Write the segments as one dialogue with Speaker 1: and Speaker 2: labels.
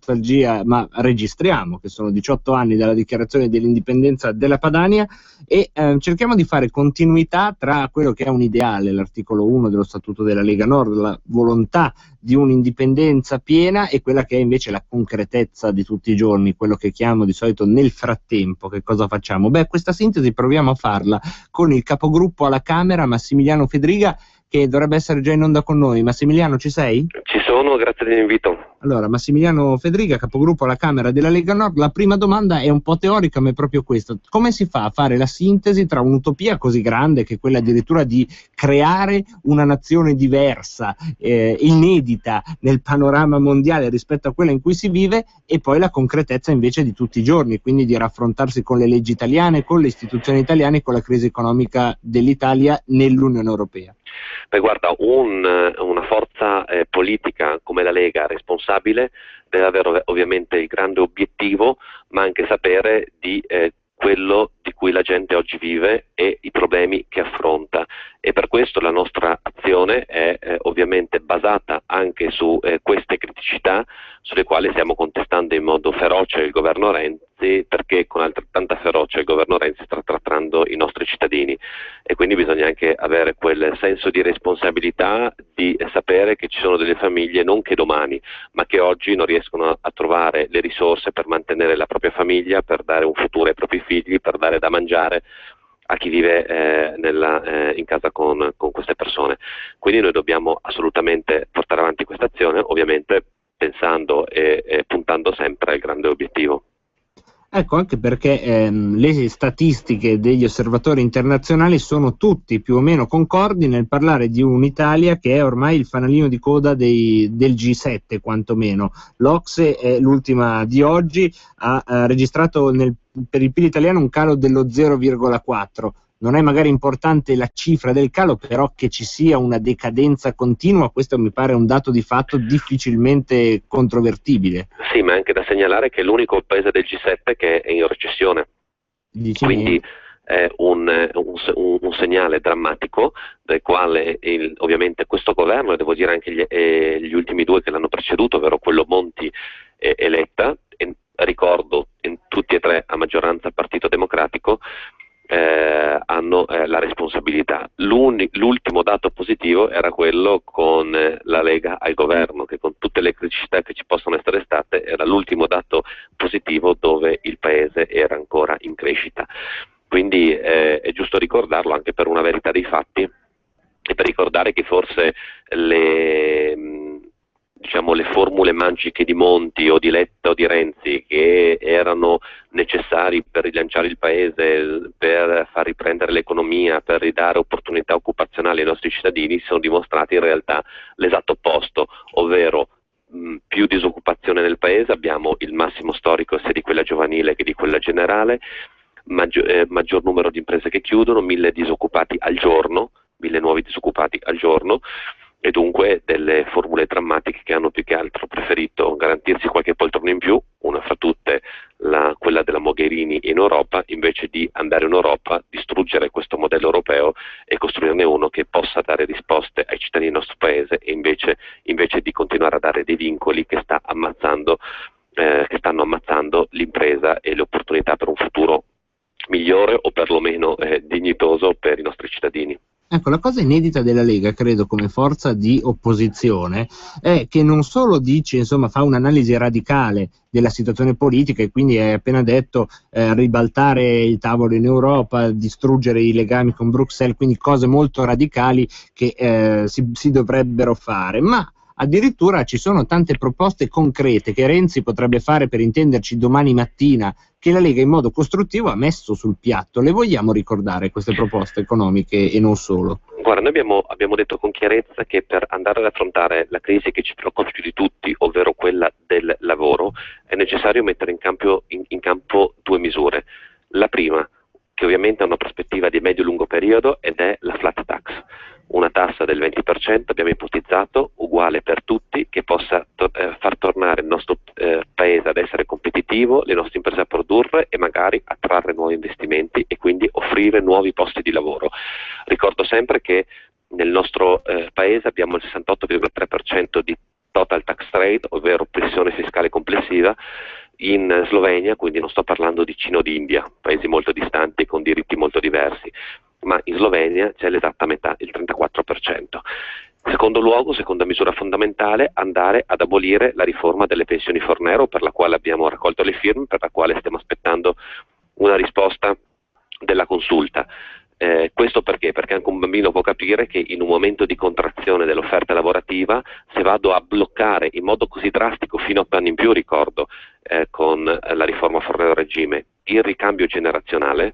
Speaker 1: nostalgia, ma registriamo che sono 18 anni dalla dichiarazione dell'indipendenza della Padania e cerchiamo di fare continuità tra quello che è un ideale, l'articolo 1 dello Statuto della Lega Nord, la volontà di un'indipendenza piena, e quella che è invece la concretezza di tutti i giorni, quello che chiamo di solito nel frattempo, che cosa facciamo? Beh, questa sintesi proviamo a farla con il capogruppo alla Camera, Massimiliano Fedriga, che dovrebbe essere già in onda con noi. Massimiliano, ci sei?
Speaker 2: Ci sono, grazie dell'invito.
Speaker 1: Allora, Massimiliano Fedriga, capogruppo alla Camera della Lega Nord. La prima domanda è un po' teorica, ma è proprio questa: come si fa a fare la sintesi tra un'utopia così grande, che è quella addirittura di creare una nazione diversa, inedita nel panorama mondiale rispetto a quella in cui si vive, e poi la concretezza invece di tutti i giorni, quindi di raffrontarsi con le leggi italiane, con le istituzioni italiane e con la crisi economica dell'Italia nell'Unione Europea?
Speaker 2: Beh, guarda, una forza politica come la Lega responsabile deve avere ovviamente il grande obiettivo, ma anche sapere di quello di cui la gente oggi vive e i problemi che affronta, e per questo la nostra azione è ovviamente basata anche su queste criticità, sulle quali stiamo contestando in modo feroce il governo Renzi, perché con altrettanta ferocia il governo Renzi sta trattando i nostri cittadini, e quindi bisogna anche avere quel senso di responsabilità di sapere che ci sono delle famiglie non che domani, ma che oggi non riescono a trovare le risorse per mantenere la propria famiglia, per dare un futuro ai propri figli, per dare da mangiare a chi vive in casa con queste persone. Quindi noi dobbiamo assolutamente portare avanti questa azione, ovviamente pensando e puntando sempre al grande obiettivo.
Speaker 1: Ecco, anche perché le statistiche degli osservatori internazionali sono tutti più o meno concordi nel parlare di un'Italia che è ormai il fanalino di coda del G7, quantomeno. L'Ocse, l'ultima di oggi, ha registrato per il PIL italiano un calo dello 0,4. Non è magari importante la cifra del calo, però che ci sia una decadenza continua, questo mi pare un dato di fatto difficilmente controvertibile.
Speaker 2: Sì, ma è anche da segnalare che è l'unico paese del G7 che è in recessione. Quindi è un segnale drammatico, del quale ovviamente questo governo, e devo dire anche gli ultimi due che l'hanno preceduto, ovvero quello Monti e Letta, e ricordo in tutti e tre a maggioranza Partito Democratico, hanno la responsabilità. L'ultimo dato positivo era quello con la Lega al governo, che con tutte le criticità che ci possono essere state era l'ultimo dato positivo dove il paese era ancora in crescita. Quindi è giusto ricordarlo anche per una verità dei fatti, e per ricordare che forse le formule magiche di Monti o di Letta o di Renzi, che erano necessari per rilanciare il paese, per far riprendere l'economia, per ridare opportunità occupazionali ai nostri cittadini, si sono dimostrati in realtà l'esatto opposto, ovvero più disoccupazione nel paese. Abbiamo il massimo storico sia di quella giovanile che di quella generale, maggior numero di imprese che chiudono, 1.000 disoccupati al giorno, 1.000 nuovi disoccupati al giorno, e dunque delle formule drammatiche che hanno più che altro preferito garantirsi qualche poltrona in più, una fra tutte quella della Mogherini in Europa, invece di andare in Europa, distruggere questo modello europeo e costruirne uno che possa dare risposte ai cittadini del nostro paese, e invece di continuare a dare dei vincoli che stanno ammazzando l'impresa e le opportunità per un futuro migliore, o perlomeno dignitoso per i nostri cittadini.
Speaker 1: Ecco, la cosa inedita della Lega, credo, come forza di opposizione, è che non solo dice, insomma, fa un'analisi radicale della situazione politica, e quindi hai appena detto ribaltare il tavolo in Europa, distruggere i legami con Bruxelles, quindi cose molto radicali che si dovrebbero fare, ma addirittura ci sono tante proposte concrete che Renzi potrebbe fare, per intenderci, domani mattina, che la Lega in modo costruttivo ha messo sul piatto. Le vogliamo ricordare queste proposte economiche e non solo?
Speaker 2: Guarda, noi abbiamo detto con chiarezza che per andare ad affrontare la crisi che ci preoccupa più di tutti, ovvero quella del lavoro, è necessario mettere in campo due misure. La prima, che ovviamente ha una prospettiva di medio-lungo periodo, ed è la flat tax, una tassa del 20%, abbiamo ipotizzato, uguale per tutti, che possa far tornare il nostro paese ad essere competitivo, le nostre imprese a produrre e magari attrarre nuovi investimenti, e quindi offrire nuovi posti di lavoro. Ricordo sempre che nel nostro paese abbiamo il 68,3% di total tax rate, ovvero pressione fiscale complessiva. In Slovenia, quindi non sto parlando di Cina o di India, paesi molto distanti con diritti molto diversi, ma in Slovenia c'è l'esatta metà, il 34%. In secondo luogo, seconda misura fondamentale, andare ad abolire la riforma delle pensioni Fornero, per la quale abbiamo raccolto le firme, per la quale stiamo aspettando una risposta della consulta. Questo perché? Perché anche un bambino può capire che in un momento di contrazione dell'offerta lavorativa, se vado a bloccare in modo così drastico, fino a 8 anni in più ricordo, con la riforma Fornero regime, il ricambio generazionale,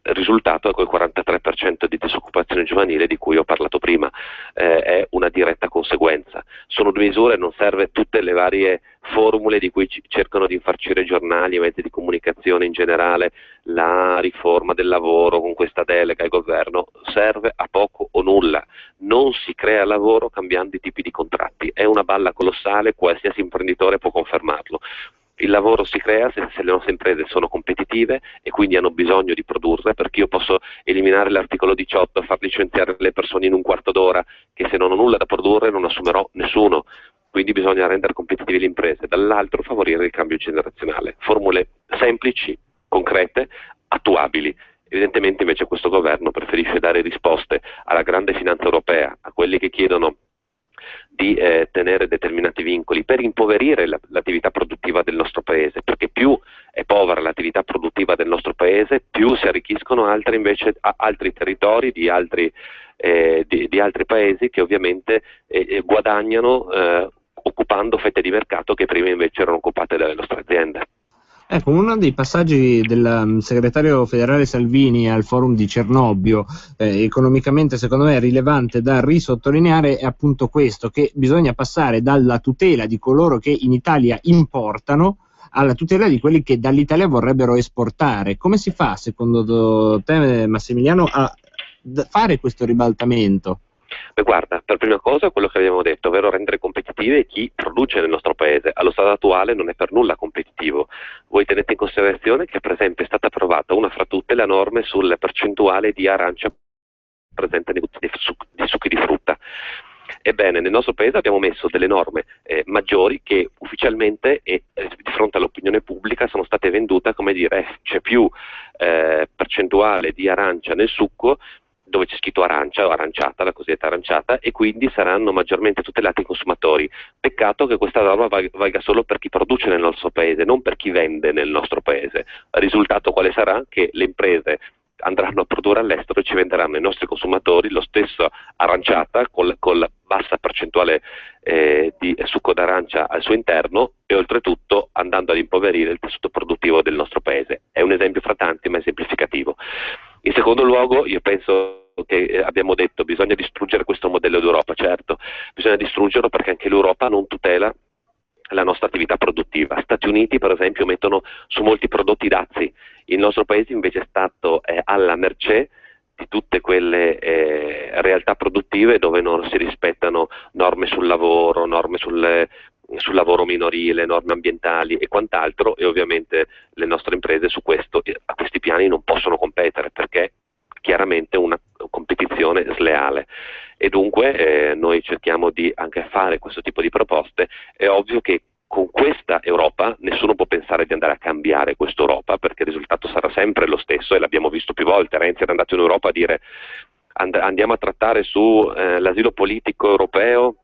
Speaker 2: il risultato è quel 43% di disoccupazione giovanile di cui ho parlato prima, è una diretta conseguenza. Sono due misure, non serve tutte le varie formule di cui cercano di infarcire i giornali, i mezzi di comunicazione in generale, la riforma del lavoro con questa delega al governo, serve a poco o nulla. Non si crea lavoro cambiando i tipi di contratti, è una balla colossale, qualsiasi imprenditore può confermarlo. Il lavoro si crea se le nostre imprese sono competitive e quindi hanno bisogno di produrre, perché io posso eliminare l'articolo 18 e far licenziare le persone in un quarto d'ora, che se non ho nulla da produrre non assumerò nessuno. Quindi bisogna rendere competitive le imprese, dall'altro favorire il cambio generazionale. Formule semplici, concrete, attuabili. Evidentemente invece questo governo preferisce dare risposte alla grande finanza europea, a quelli che chiedono di tenere determinati vincoli per impoverire l'attività produttiva del nostro paese, perché più è povera l'attività produttiva del nostro paese, più si arricchiscono altri territori di altri paesi che ovviamente guadagnano occupando fette di mercato che prima invece erano occupate dalle nostre aziende.
Speaker 1: Ecco, uno dei passaggi del segretario federale Salvini al forum di Cernobbio, economicamente secondo me è rilevante da risottolineare, è appunto questo, che bisogna passare dalla tutela di coloro che in Italia importano alla tutela di quelli che dall'Italia vorrebbero esportare. Come si fa, secondo te, Massimiliano, a fare questo ribaltamento?
Speaker 2: Beh, guarda, per prima cosa quello che abbiamo detto, ovvero rendere competitive chi produce nel nostro paese. Allo stato attuale non è per nulla competitivo. Voi tenete in considerazione che per esempio è stata approvata una fra tutte la norma sulla percentuale di arancia presente nei succhi di frutta. Ebbene, nel nostro paese abbiamo messo delle norme maggiori che ufficialmente e di fronte all'opinione pubblica sono state vendute come dire c'è più percentuale di arancia nel succo, dove c'è scritto arancia o aranciata, la cosiddetta aranciata, e quindi saranno maggiormente tutelati i consumatori. Peccato che questa norma valga solo per chi produce nel nostro paese, non per chi vende nel nostro paese. Il risultato quale sarà? Che le imprese andranno a produrre all'estero e ci venderanno ai nostri consumatori lo stesso aranciata con la bassa percentuale di succo d'arancia al suo interno e oltretutto andando ad impoverire il tessuto produttivo del nostro paese. È un esempio fra tanti ma esemplificativo. In secondo luogo io penso che abbiamo detto bisogna distruggere questo modello d'Europa, certo, bisogna distruggerlo perché anche l'Europa non tutela la nostra attività produttiva. Stati Uniti per esempio mettono su molti prodotti dazi, il nostro paese invece è stato alla mercé di tutte quelle realtà produttive dove non si rispettano norme sul lavoro, norme sul lavoro minorile, norme ambientali e quant'altro, e ovviamente le nostre imprese a questi piani non possono competere perché chiaramente una competizione sleale e dunque noi cerchiamo di anche fare questo tipo di proposte. È ovvio che con questa Europa nessuno può pensare di andare a cambiare questa Europa perché il risultato sarà sempre lo stesso e l'abbiamo visto più volte. Renzi era andato in Europa a dire andiamo a trattare su l'asilo politico europeo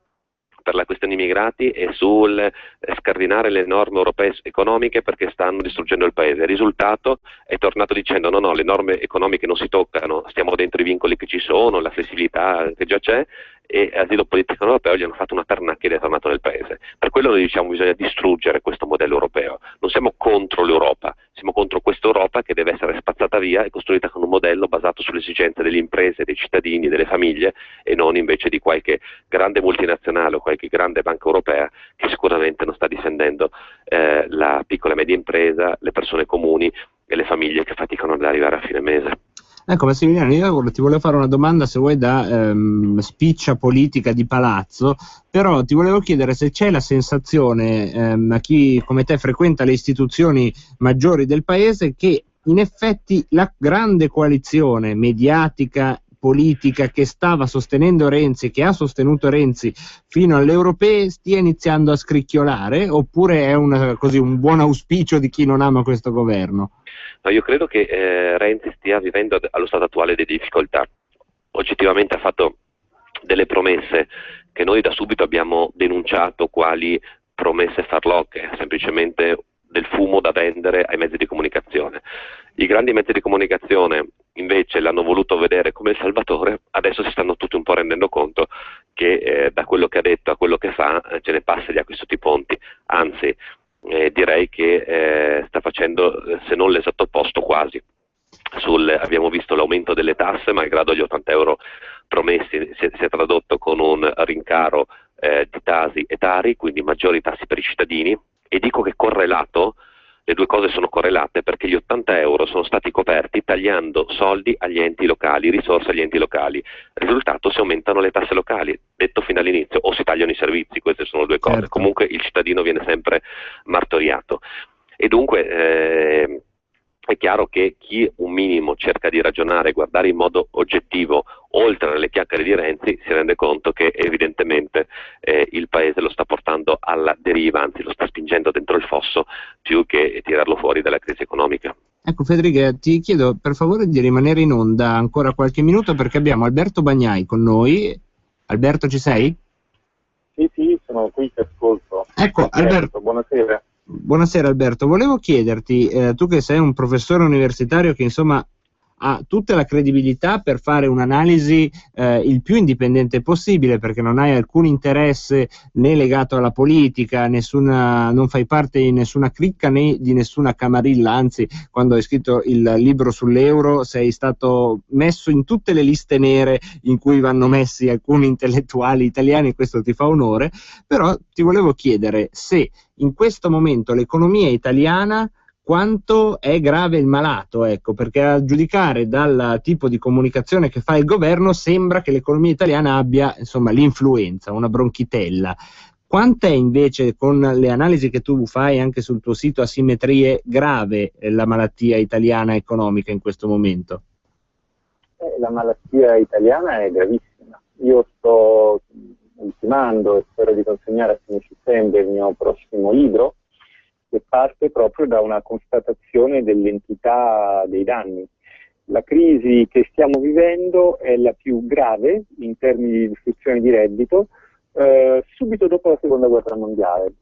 Speaker 2: per la questione immigrati e sul scardinare le norme europee economiche perché stanno distruggendo il paese. Il risultato è tornato dicendo no, le norme economiche non si toccano, stiamo dentro i vincoli che ci sono, la flessibilità che già c'è, e asilo politico europeo gli hanno fatto una pernacchia ed è tornato nel paese. Per quello noi diciamo bisogna distruggere questo modello europeo. Non siamo contro l'Europa, siamo contro questa Europa che deve essere spazzata via e costruita con un modello basato sulle esigenze delle imprese, dei cittadini, delle famiglie e non invece di qualche grande multinazionale o qualche grande banca europea che sicuramente non sta difendendo la piccola e media impresa, le persone comuni e le famiglie che faticano ad arrivare a fine mese.
Speaker 1: Ecco Massimiliano, io ti volevo fare una domanda se vuoi da spiccia politica di palazzo, però ti volevo chiedere se c'è la sensazione a chi come te frequenta le istituzioni maggiori del paese che in effetti la grande coalizione mediatica politica che stava sostenendo Renzi, che ha sostenuto Renzi fino alle europee, stia iniziando a scricchiolare, oppure è un buon auspicio di chi non ama questo governo?
Speaker 2: No, io credo che Renzi stia vivendo allo stato attuale delle difficoltà. Oggettivamente ha fatto delle promesse che noi da subito abbiamo denunciato quali promesse farlocche, semplicemente del fumo da vendere ai mezzi di comunicazione. I grandi mezzi di comunicazione invece l'hanno voluto vedere come il salvatore, adesso si stanno tutti un po' rendendo conto che da quello che ha detto a quello che fa ce ne passa, gli ha questi ponti, anzi direi che sta facendo, se non l'esatto opposto, quasi. Abbiamo visto l'aumento delle tasse, malgrado gli 80 euro promessi, si è tradotto con un rincaro di Tasi e Tari, quindi maggiori tasse per i cittadini, e dico che correlato, le due cose sono correlate, perché gli 80 euro sono stati coperti tagliando soldi agli enti locali, risorse agli enti locali. Risultato: si aumentano le tasse locali, detto fin dall'inizio, o si tagliano i servizi, queste sono due cose.
Speaker 1: Certo.
Speaker 2: Comunque il cittadino viene sempre martoriato. E dunque è chiaro che chi un minimo cerca di ragionare e guardare in modo oggettivo oltre alle chiacchiere di Renzi si rende conto che evidentemente il paese lo sta portando alla deriva, anzi lo sta spingendo dentro il fosso più che tirarlo fuori dalla crisi economica.
Speaker 1: Ecco Federica, ti chiedo per favore di rimanere in onda ancora qualche minuto, perché abbiamo Alberto Bagnai con noi. Alberto, ci sei?
Speaker 3: Sì, sono qui, ti ascolto.
Speaker 1: Ecco, Alberto,
Speaker 3: buonasera.
Speaker 1: Buonasera Alberto, volevo chiederti, tu che sei un professore universitario che insomma ha tutta la credibilità per fare un'analisi il più indipendente possibile, perché non hai alcun interesse né legato alla politica, non fai parte di nessuna cricca né di nessuna camarilla, anzi quando hai scritto il libro sull'euro sei stato messo in tutte le liste nere in cui vanno messi alcuni intellettuali italiani, questo ti fa onore, però ti volevo chiedere se in questo momento l'economia italiana quanto è grave il malato, ecco, perché a giudicare dal tipo di comunicazione che fa il governo sembra che l'economia italiana abbia insomma l'influenza, una bronchitella. Quant'è invece, con le analisi che tu fai anche sul tuo sito Asimmetrie, grave la malattia italiana economica in questo momento?
Speaker 3: La malattia italiana è gravissima. Io sto ultimando e spero di consegnare a fine settembre il mio prossimo libro, che parte proprio da una constatazione dell'entità dei danni. La crisi che stiamo vivendo è la più grave in termini di distruzione di reddito subito dopo la Seconda Guerra Mondiale.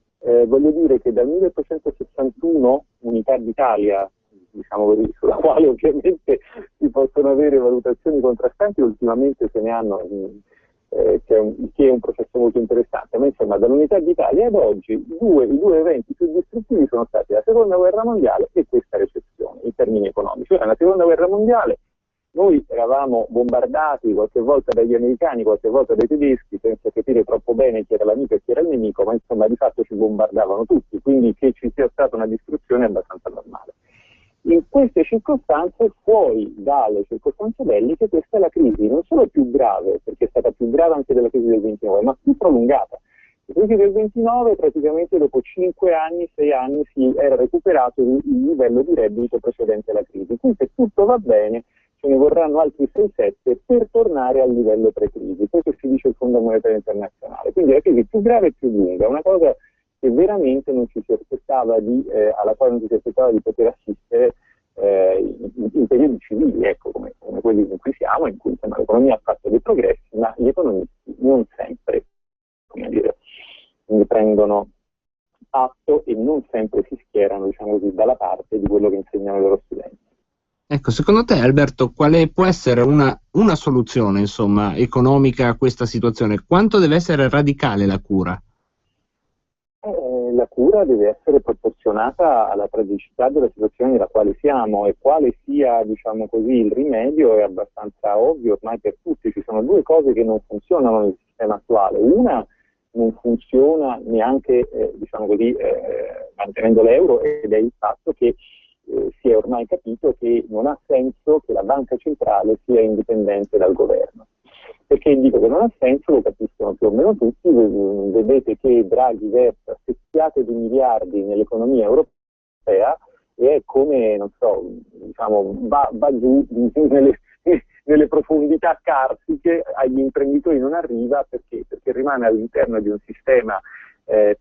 Speaker 3: Voglio dire che dal 1861, Unità d'Italia, diciamo così, sulla quale ovviamente si possono avere valutazioni contrastanti, ultimamente se ne hanno, che è un processo molto interessante, ma insomma dall'Unità d'Italia ad oggi i due eventi più distruttivi sono stati la Seconda Guerra Mondiale e questa recessione in termini economici. Ora, nella Seconda Guerra Mondiale noi eravamo bombardati qualche volta dagli americani, qualche volta dai tedeschi, senza capire troppo bene chi era l'amico e chi era il nemico, ma insomma di fatto ci bombardavano tutti, quindi che ci sia stata una distruzione è abbastanza normale. In queste circostanze, fuori dalle circostanze belliche, questa è la crisi non solo più grave, perché è stata più grave anche della crisi del 29, ma più prolungata. La crisi del 29 praticamente dopo 5 anni, 6 anni si era recuperato il livello di reddito precedente alla crisi. Quindi se tutto va bene ce ne vorranno altri 6-7 per tornare al livello pre-crisi. Questo si dice il Fondo Monetario Internazionale. Quindi la crisi più grave e più lunga, una cosa che veramente non ci si aspettava alla quale non ci si aspettava di poter assistere in periodi civili, ecco, come quelli in cui siamo, in cui insomma, l'economia ha fatto dei progressi, ma gli economisti non sempre, come dire, ne prendono atto e non sempre si schierano, diciamo così, dalla parte di quello che insegnano i loro studenti.
Speaker 1: Ecco, secondo te Alberto, quale può essere una soluzione, insomma, economica a questa situazione? Quanto deve essere radicale la cura?
Speaker 3: La cura deve essere proporzionata alla tragicità della situazione nella quale siamo, e quale sia, diciamo così, il rimedio è abbastanza ovvio ormai per tutti. Ci sono due cose che non funzionano nel sistema attuale. Una non funziona neanche, diciamo così, mantenendo l'euro, ed è il fatto che si è ormai capito che non ha senso che la banca centrale sia indipendente dal governo. Perché dico che non ha senso, lo capiscono più o meno tutti, vedete che Draghi versa secchiate di miliardi nell'economia europea e è come, non so, diciamo, va giù nelle profondità carsiche agli imprenditori non arriva perché rimane all'interno di un sistema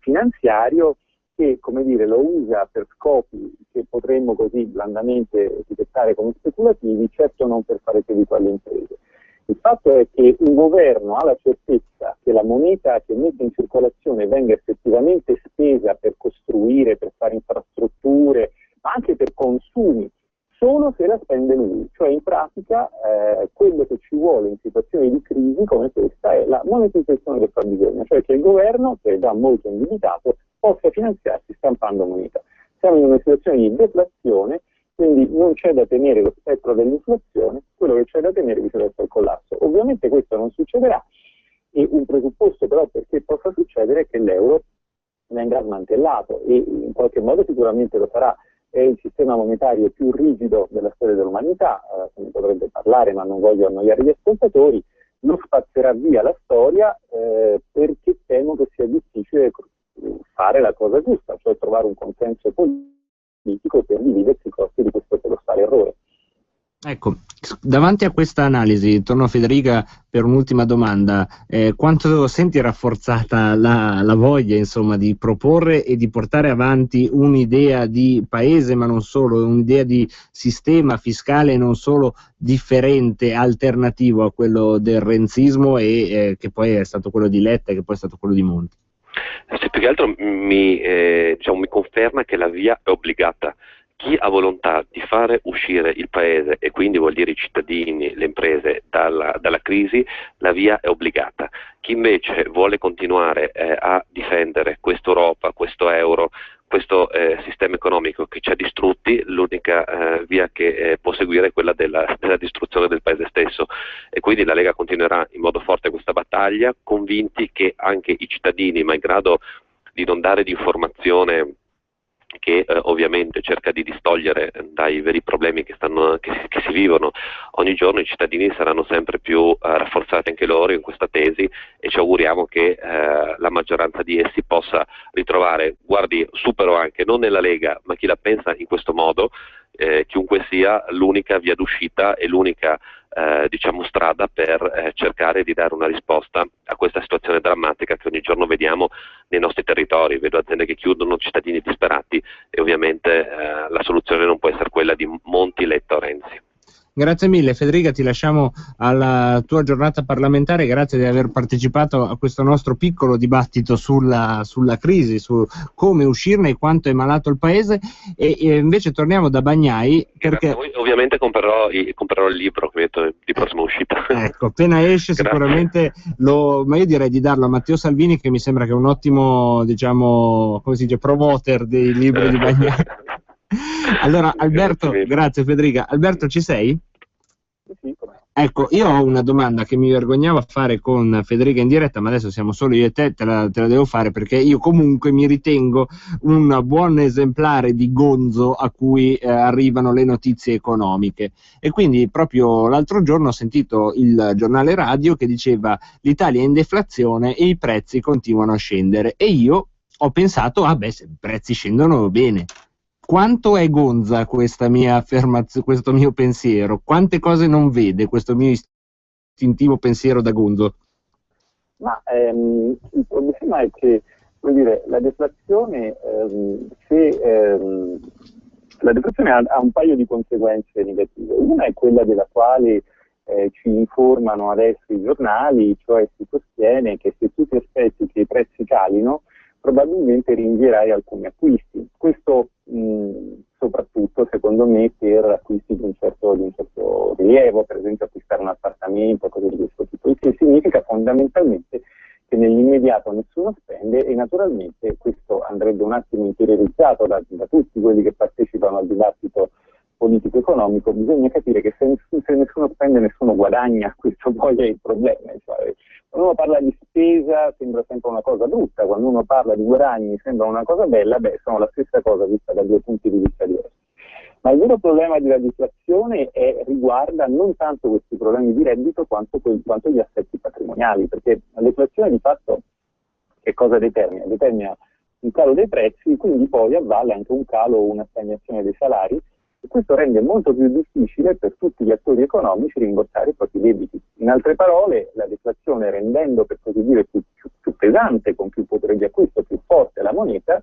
Speaker 3: finanziario che, come dire, lo usa per scopi che potremmo così blandamente etichettare come speculativi, certo non per fare credito alle imprese. Il fatto è che un governo ha la certezza che la moneta che mette in circolazione venga effettivamente spesa per costruire, per fare infrastrutture, ma anche per consumi, solo se la spende lui. Cioè in pratica quello che ci vuole in situazioni di crisi come questa è la monetizzazione del fabbisogno, cioè che il governo, che è già molto indebitato, possa finanziarsi stampando moneta. Siamo in una situazione di deflazione, quindi non c'è da temere lo spettro dell'inflazione, quello che c'è da temere viceversa è il collasso. Ovviamente questo non succederà e un presupposto però perché possa succedere è che l'euro venga smantellato e in qualche modo sicuramente lo farà. È il sistema monetario più rigido della storia dell'umanità, se ne potrebbe parlare ma non voglio annoiare gli ascoltatori, lo spazzerà via la storia perché temo che sia difficile fare la cosa giusta, cioè trovare un consenso politico per dividersi i costi di questo colossale errore.
Speaker 1: Ecco, davanti a questa analisi, torno a Federica per un'ultima domanda, quanto senti rafforzata la voglia, insomma, di proporre e di portare avanti un'idea di paese, ma non solo, un'idea di sistema fiscale non solo differente, alternativo a quello del renzismo e che poi è stato quello di Letta e che poi è stato quello di Monti?
Speaker 2: Sì, più che altro mi conferma che la via è obbligata. Chi ha volontà di fare uscire il paese, e quindi vuol dire i cittadini, le imprese, dalla crisi, la via è obbligata. Chi invece vuole continuare a difendere questa Europa, questo euro, questo sistema economico che ci ha distrutti, l'unica via che può seguire è quella della distruzione del paese stesso. E quindi la Lega continuerà in modo forte questa battaglia, convinti che anche i cittadini, malgrado di non dare di informazione che ovviamente cerca di distogliere dai veri problemi che si vivono ogni giorno, i cittadini saranno sempre più rafforzati anche loro in questa tesi e ci auguriamo che la maggioranza di essi possa ritrovare, guardi, supero anche, non nella Lega, ma chi la pensa in questo modo, chiunque sia, l'unica via d'uscita e l'unica strada per cercare di dare una risposta a questa situazione drammatica che ogni giorno vediamo nei nostri territori. Vedo aziende che chiudono, cittadini disperati e ovviamente la soluzione non può essere quella di Monti, Letta o Renzi.
Speaker 1: Grazie mille Federica, ti lasciamo alla tua giornata parlamentare, grazie di aver partecipato a questo nostro piccolo dibattito sulla crisi, su come uscirne e quanto è malato il paese e invece torniamo da Bagnai perché...
Speaker 2: Ovviamente comprerò il libro di prossima uscita.
Speaker 1: Ecco, appena esce sicuramente ma io direi di darlo a Matteo Salvini che mi sembra che è un ottimo, come si dice, promoter dei libri di Bagnai. Allora Alberto, grazie Federica. Alberto, ci sei? Ecco, io ho una domanda che mi vergognavo a fare con Federica in diretta, ma adesso siamo solo io e te la devo fare perché io comunque mi ritengo un buon esemplare di gonzo a cui arrivano le notizie economiche. E quindi proprio l'altro giorno ho sentito il giornale radio che diceva l'Italia è in deflazione e i prezzi continuano a scendere e io ho pensato, se i prezzi scendono bene. Quanto è gonza questa mia affermazione, questo mio pensiero? Quante cose non vede questo mio istintivo pensiero da gonzo?
Speaker 3: Ma il problema è che, la deflazione, la deflazione ha un paio di conseguenze negative. Una è quella della quale ci informano adesso i giornali, cioè si sostiene che se tu ti aspetti che i prezzi calino, probabilmente rinvierai alcuni acquisti. Questo soprattutto secondo me per acquisti di un certo rilievo, per esempio acquistare un appartamento, cose di questo tipo, il che significa fondamentalmente che nell'immediato nessuno spende e naturalmente questo andrebbe un attimo interiorizzato da tutti quelli che partecipano al dibattito politico-economico. Bisogna capire che se nessuno spende nessuno guadagna, questo poi è il problema. Cioè, quando uno parla di spesa sembra sempre una cosa brutta, quando uno parla di guadagni sembra una cosa bella, sono la stessa cosa vista da due punti di vista diversi. Ma il vero problema della deflazione riguarda non tanto questi problemi di reddito quanto gli assetti patrimoniali, perché la deflazione di fatto che cosa determina? Determina un calo dei prezzi, quindi poi a valle anche un calo o una stagnazione dei salari, questo rende molto più difficile per tutti gli attori economici rimborsare i propri debiti. In altre parole, la deflazione, rendendo per così dire più pesante, con più potere di acquisto, più forte la moneta,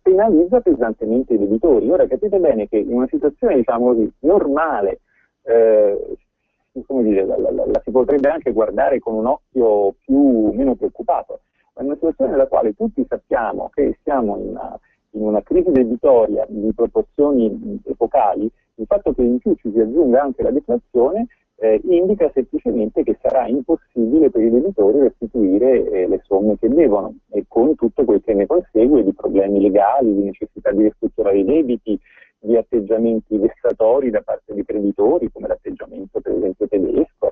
Speaker 3: penalizza pesantemente i debitori. Ora capite bene che in una situazione, diciamo così, normale, come dire, la si potrebbe anche guardare con un occhio meno preoccupato, ma in una situazione nella quale tutti sappiamo che siamo in una crisi debitoria di proporzioni epocali, il fatto che in più ci si aggiunga anche la deflazione indica semplicemente che sarà impossibile per i debitori restituire le somme che devono, e con tutto quel che ne consegue di problemi legali, di necessità di ristrutturare i debiti, di atteggiamenti vessatori da parte dei creditori, come l'atteggiamento per esempio tedesco.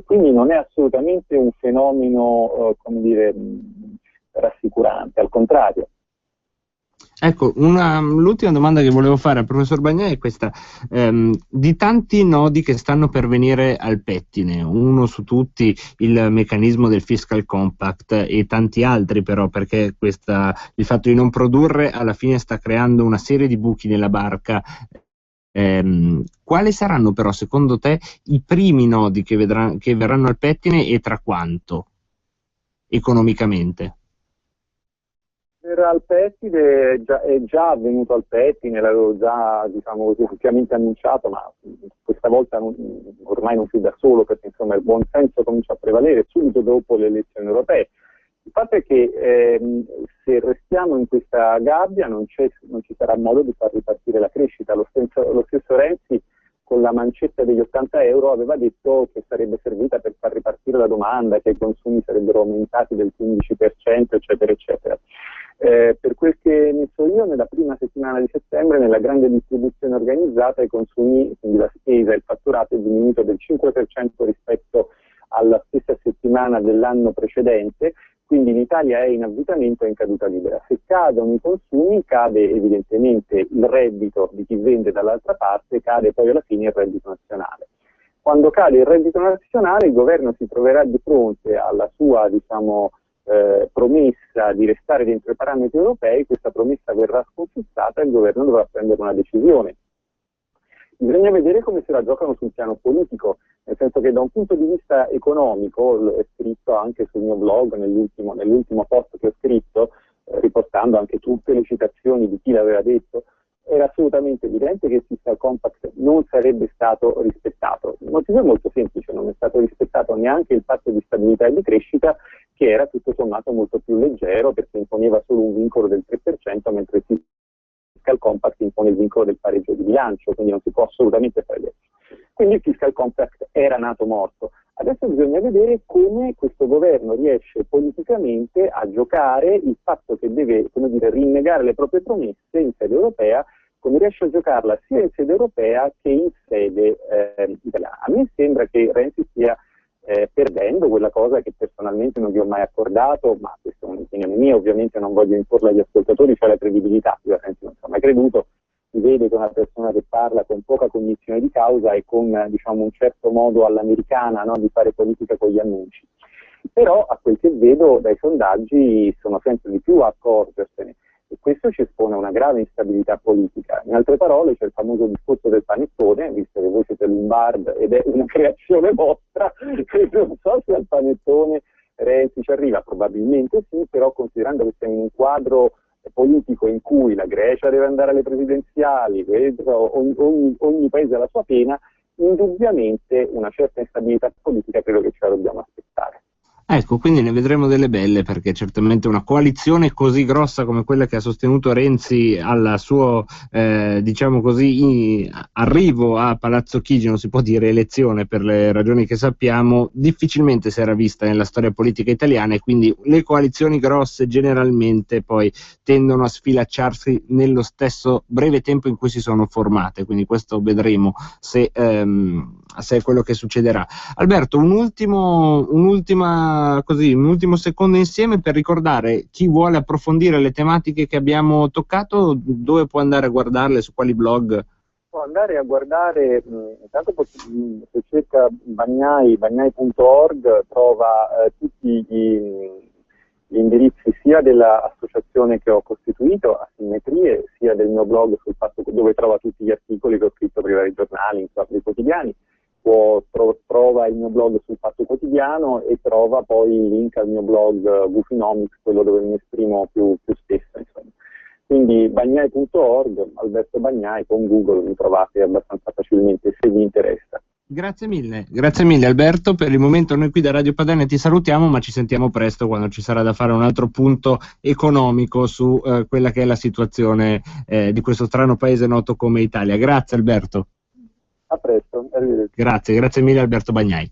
Speaker 3: Quindi non è assolutamente un fenomeno come dire, rassicurante, al contrario.
Speaker 1: Ecco, l'ultima domanda che volevo fare al professor Bagnai è questa. Di tanti nodi che stanno per venire al pettine, uno su tutti il meccanismo del fiscal compact e tanti altri però, perché il fatto di non produrre alla fine sta creando una serie di buchi nella barca. Quali saranno però secondo te i primi nodi che verranno al pettine e tra quanto economicamente?
Speaker 3: Era al pettine, è già avvenuto al pettine, l'avevo già, diciamo così, ampiamente annunciato, ma questa volta ormai non più da solo, perché insomma il buon senso comincia a prevalere subito dopo le elezioni europee. Il fatto è che se restiamo in questa gabbia non ci sarà modo di far ripartire la crescita. Lo stesso Renzi, con la mancetta degli 80 euro, aveva detto che sarebbe servita per far ripartire la domanda, che i consumi sarebbero aumentati del 15%, eccetera, eccetera. Per quel che ne so io, nella prima settimana di settembre, nella grande distribuzione organizzata, i consumi, quindi la spesa e il fatturato, è diminuito del 5% rispetto alla stessa settimana dell'anno precedente, quindi l'Italia è in avvitamento e in caduta libera. Se cadono i consumi, cade evidentemente il reddito di chi vende dall'altra parte, cade poi alla fine il reddito nazionale. Quando cade il reddito nazionale, il governo si troverà di fronte alla sua, diciamo, promessa di restare dentro i parametri europei. Questa promessa verrà sconfessata e il governo dovrà prendere una decisione. Bisogna vedere come se la giocano sul piano politico, nel senso che da un punto di vista economico, è scritto anche sul mio blog, nell'ultimo post che ho scritto, riportando anche tutte le citazioni di chi l'aveva detto, era assolutamente evidente che il fiscal compact non sarebbe stato rispettato. Il motivo è molto semplice: non è stato rispettato neanche il patto di stabilità e di crescita, che era tutto sommato molto più leggero, perché imponeva solo un vincolo del 3%, mentre il fiscal compact impone il vincolo del pareggio di bilancio, quindi non si può assolutamente fare questo. Quindi il fiscal compact era nato morto. Adesso bisogna vedere come questo governo riesce politicamente a giocare il fatto che deve, come dire, rinnegare le proprie promesse in sede europea, come riesce a giocarla sia in sede europea che in sede italiana. A me sembra che Renzi stia perdendo quella cosa che personalmente non vi ho mai accordato, ma questa è un'opinione mia, ovviamente non voglio imporla agli ascoltatori, cioè la credibilità. Io a Renzi non ci ho mai creduto, si vede che è una persona che parla con poca cognizione di causa e con, diciamo, un certo modo all'americana, no, di fare politica con gli annunci. Però a quel che vedo dai sondaggi sono sempre di più a accorgersene, e questo ci espone a una grave instabilità politica. In altre parole, c'è il famoso discorso del panettone, visto che voi siete Lombard ed è una creazione vostra, che non so se al panettone Renzi ci arriva, probabilmente sì, però considerando che siamo in un quadro politico in cui la Grecia deve andare alle presidenziali, ogni paese ha la sua pena, indubbiamente una certa instabilità politica credo che ce la dobbiamo aspettare.
Speaker 1: Ecco, quindi ne vedremo delle belle, perché certamente una coalizione così grossa come quella che ha sostenuto Renzi al suo, diciamo così, arrivo a Palazzo Chigi, non si può dire elezione per le ragioni che sappiamo, difficilmente si era vista nella storia politica italiana, e quindi le coalizioni grosse generalmente poi tendono a sfilacciarsi nello stesso breve tempo in cui si sono formate, quindi questo vedremo se è quello che succederà. Alberto, un ultimo secondo insieme per ricordare chi vuole approfondire le tematiche che abbiamo toccato, dove può andare a guardarle, su quali blog?
Speaker 3: Può andare a guardare, intanto se cerca bagnai.org trova tutti gli indirizzi sia dell'associazione che ho costituito, Asimmetrie, sia del mio blog sul fatto dove trova tutti gli articoli che ho scritto per i vari giornali, dei quotidiani. Trova il mio blog sul Fatto Quotidiano e trova poi il link al mio blog Gufinomics, quello dove mi esprimo più spesso, insomma. Quindi bagnai.org, Alberto Bagnai, con Google mi trovate abbastanza facilmente se vi interessa.
Speaker 1: Grazie mille Alberto. Per il momento noi qui da Radio Padania ti salutiamo, ma ci sentiamo presto quando ci sarà da fare un altro punto economico su quella che è la situazione di questo strano paese noto come Italia. Grazie Alberto.
Speaker 3: A presto, arrivederci.
Speaker 1: Grazie mille Alberto Bagnai.